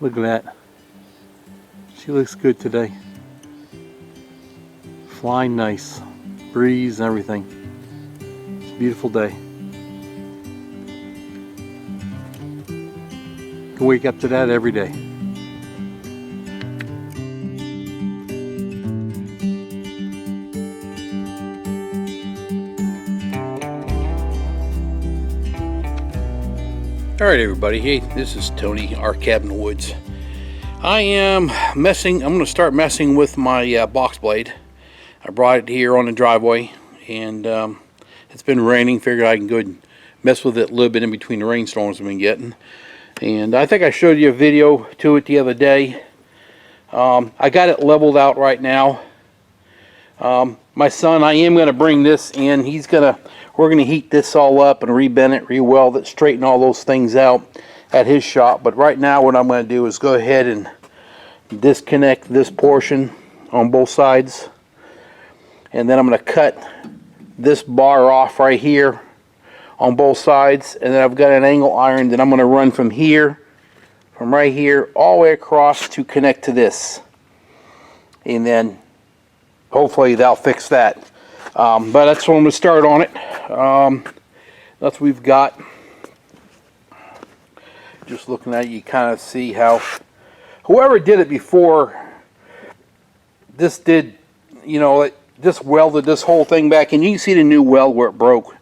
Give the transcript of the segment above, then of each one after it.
Look at that. She looks good today. Flying nice. Breeze and everything. It's a beautiful day. You can wake up to that every day. Alright everybody, hey, this is Tony, our cabin in the woods. I am messing, I'm going to start messing with my box blade. I brought it here on the driveway, and it's been raining. Figured I can go and mess with it a little bit in between the rainstorms I've been getting. And I think I showed you a video to it the other day. I got it leveled out right now. My son, I am going to bring this in. We're going to heat this all up and rebend it, re-weld it, straighten all those things out at his shop. But right now what I'm going to do is go ahead and disconnect this portion on both sides. And then I'm going to cut this bar off right here on both sides. And then I've got an angle iron that I'm going to run from here, from right here, all the way across to connect to this. And then hopefully that'll fix that. But that's what I'm going to start on it. That's what we've got. Just looking at it, you kind of see how whoever did it before this did, you know, it just welded this whole thing back, and you can see the new weld where it broke.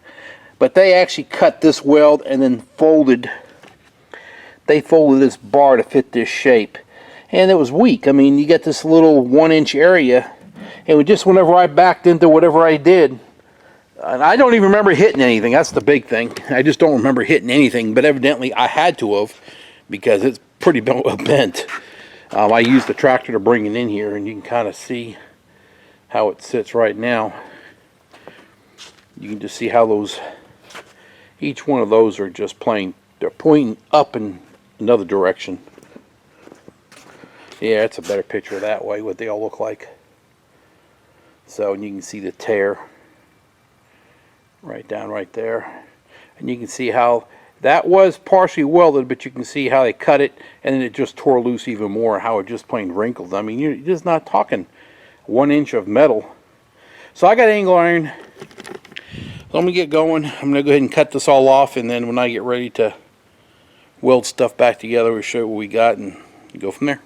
But they actually cut this weld and then folded this bar to fit this shape, and it was weak. I mean, you get this little 1-inch area, and just whenever I backed into whatever I did, and I don't even remember hitting anything. That's the big thing. I just don't remember hitting anything, but evidently I had to have, because it's pretty bent. I used the tractor to bring it in here, and you can kind of see how it sits right now. You can just see how each one of those are just they're pointing up in another direction. Yeah, it's a better picture that way, what they all look like. So, and you can see the tear right down right there, and you can see how that was partially welded, but you can see how they cut it and then it just tore loose even more, how it just plain wrinkled. I mean, you're just not talking 1 inch of metal. So I got angle iron, so I'm gonna get going. I'm gonna go ahead and cut this all off, and then when I get ready to weld stuff back together, we'll show you what we got and go from there.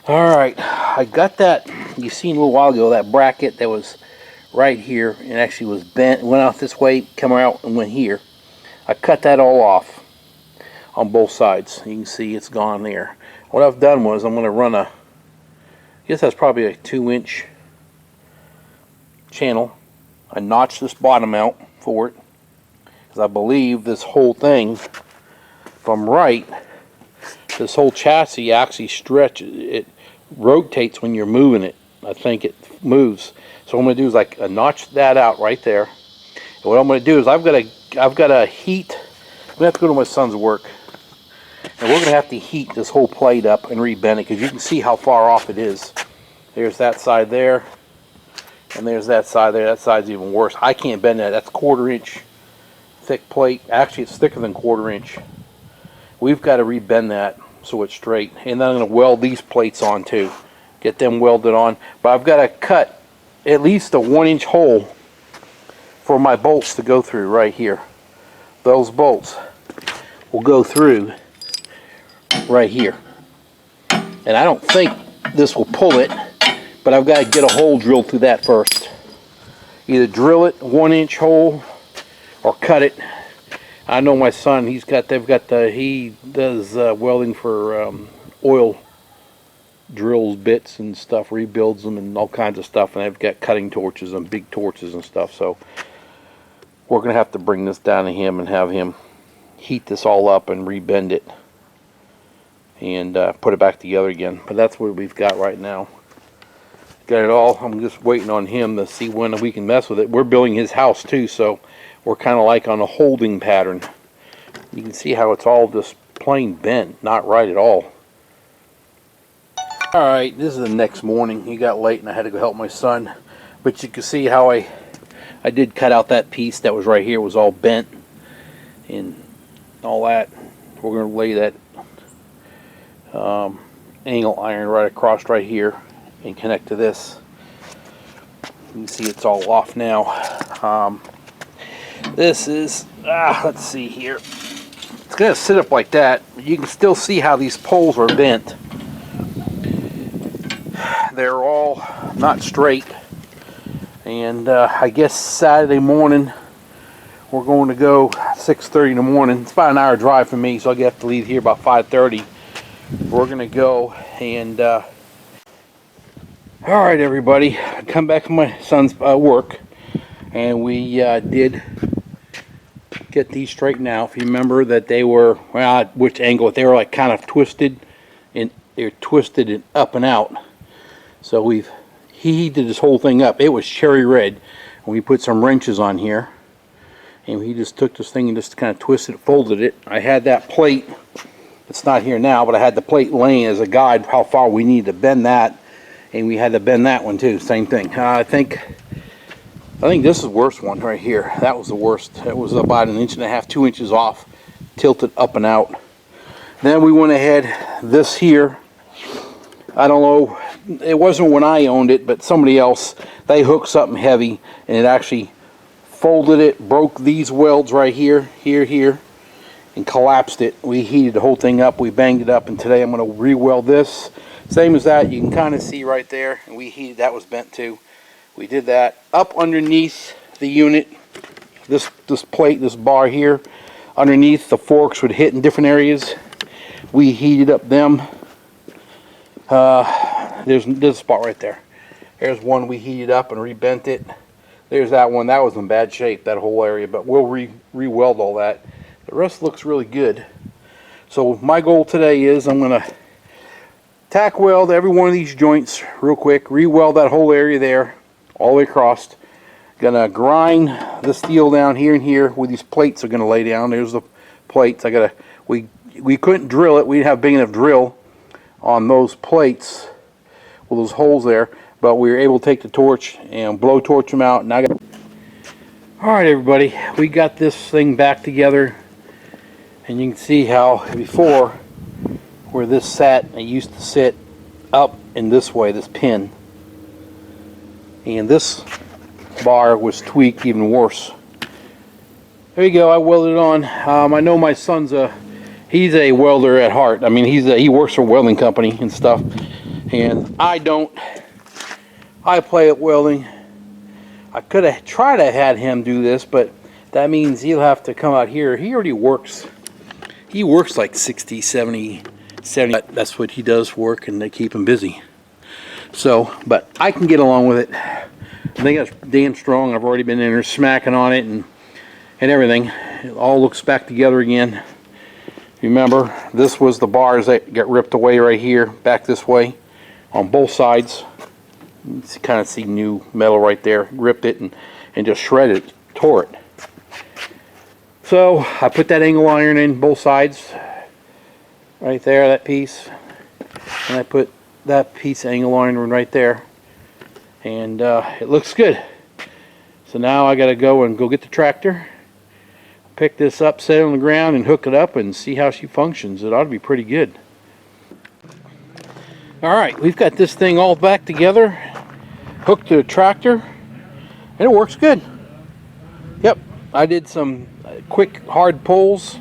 Alright, I got that, you seen a little while ago, that bracket that was right here and actually was bent, went out this way, come out and went here. I cut that all off on both sides. You can see it's gone there. What I've done was I'm going to run I guess that's probably a 2-inch channel. I notched this bottom out for it, because I believe this whole thing from right, this whole chassis actually stretches, it rotates when you're moving it. I think it moves. So what I'm going to do is like notch that out right there. And what I'm going to do is I've got to heat. I'm going to have to go to my son's work, and we're going to have to heat this whole plate up and rebend it, because you can see how far off it is. There's that side there, and there's that side there. That side's even worse. I can't bend that. That's 1/4 inch thick plate. Actually, it's thicker than 1/4 inch. We've got to rebend that so it's straight, and then I'm going to weld these plates on too, get them welded on. But I've got to cut at least a 1-inch hole for my bolts to go through right here. Those bolts will go through right here, and I don't think this will pull it, but I've got to get a hole drilled through that first. Either drill it 1-inch hole or cut it. I know my son, he does welding for oil drills bits and stuff, rebuilds them and all kinds of stuff, and they've got cutting torches and big torches and stuff. So we're going to have to bring this down to him and have him heat this all up and rebend it and put it back together again. But that's what we've got right now. Got it all. I'm just waiting on him to see when we can mess with it. We're building his house too, so we're kind of like on a holding pattern. You can see how it's all just plain bent, not right at all. Alright, this is the next morning. It got late and I had to go help my son. But you can see how I did cut out that piece that was right here. It was all bent and all that. we're going to lay that angle iron right across right here and connect to this. You can see it's all off now. This is, let's see here. It's going to sit up like that. You can still see how these poles are bent. They're all not straight. And I guess Saturday morning we're going to go 6:30 in the morning. It's about an hour drive for me, so I have to leave here about 5:30. We're going to go and alright everybody, I come back from my son's work, and we did get these straightened out. If you remember that they were, well, at which angle, they were like kind of twisted, and they're twisted and up and out. So he heated this whole thing up. It was cherry red, and we put some wrenches on here, and he just took this thing and just kind of twisted it, folded it. I had that plate, it's not here now, but I had the plate laying as a guide how far we needed to bend that, and we had to bend that one too, same thing. I think this is the worst one right here. That was the worst. It was about 1.5 inches, 2 inches off, tilted up and out. Then we went ahead, this here, I don't know, it wasn't when I owned it, but somebody else, they hooked something heavy, and it actually folded it, broke these welds right here, here, and collapsed it. We heated the whole thing up, we banged it up, and today I'm going to re-weld this. Same as that, you can kind of see right there, and we heated, that was bent too. We did that up underneath the unit, this plate, this bar here, underneath the forks would hit in different areas. We heated up them. There's a spot right there. There's one we heated up and rebent it. There's that one. That was in bad shape, that whole area, but we'll re-weld all that. The rest looks really good. So my goal today is I'm going to tack weld every one of these joints real quick, re-weld that whole area there all the way across. Gonna grind the steel down here and here where these plates are gonna lay down. There's the plates. We couldn't drill it. We didn't have a big enough drill on those plates with those holes there, but we were able to take the torch and blow torch them out. And alright everybody, we got this thing back together, and you can see how before where this sat, it used to sit up in this way, this pin, and this bar was tweaked even worse. There you go, I welded it on. I know my son's he's a welder at heart. I mean, he works for a welding company and stuff, and I don't. I play at welding. I could have tried to had him do this, but that means he'll have to come out here. He already works. He works like 60, 70. That's what he does, work, and they keep him busy. So, but I can get along with it. I think it's damn strong. I've already been in there smacking on it and everything. It all looks back together again. Remember, this was the bars that got ripped away right here, back this way, on both sides. You can kind of see new metal right there. Ripped it and just shredded it, tore it. So I put that angle iron in both sides, right there, that piece, and I put that piece of angle iron right there, and it looks good. So now I got to go get the tractor, pick this up, set it on the ground, and hook it up and see how she functions. It ought to be pretty good. Alright, we've got this thing all back together, hooked to the tractor, and it works good. Yep, I did some quick hard pulls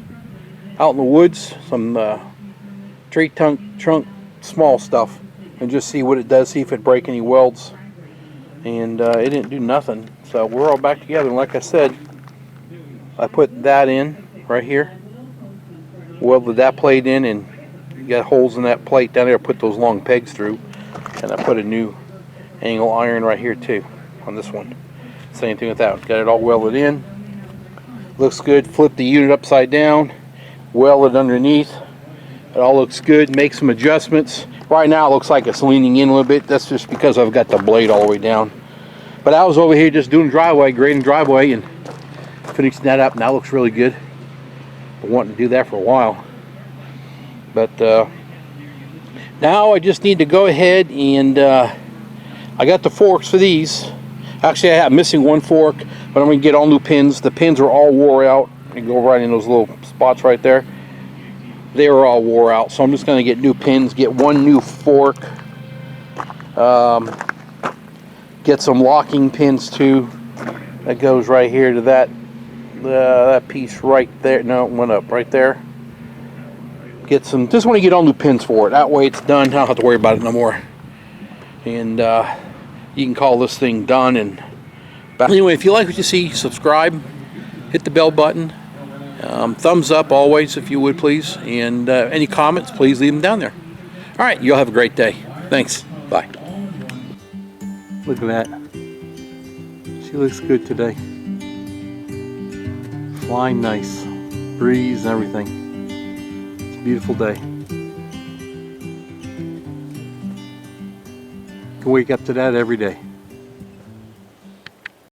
out in the woods, some tree trunk small stuff, and just see what it does, see if it break any welds, and it didn't do nothing. So we're all back together, and like I said, I put that in right here, welded that plate in, and you got holes in that plate down there. I put those long pegs through, and I put a new angle iron right here too on this one. Same thing with that. Got it all welded in. Looks good. Flip the unit upside down, weld it underneath. It all looks good. Make some adjustments. Right now it looks like it's leaning in a little bit. That's just because I've got the blade all the way down. But I was over here just doing driveway, grading driveway, and finishing that up. Now it looks really good. Been wanting to do that for a while. But now I just need to go ahead and I got the forks for these. Actually, I'm missing one fork, but I'm going to get all new pins. The pins are all wore out and go right in those little spots right there. they were all wore out, so I'm just going to get new pins, get one new fork, get some locking pins too. That goes right here to that piece right there. No, it went up right there. Get some, just want to get all new pins for it. That way it's done. I don't have to worry about it no more. And you can call this thing done. And anyway, if you like what you see, subscribe, hit the bell button, thumbs up always if you would please, and any comments, please leave them down there. All right, you'll have a great day. Thanks. Bye. Look at that. She looks good today. Flying nice. Breeze and everything. It's a beautiful day. Can wake up to that every day.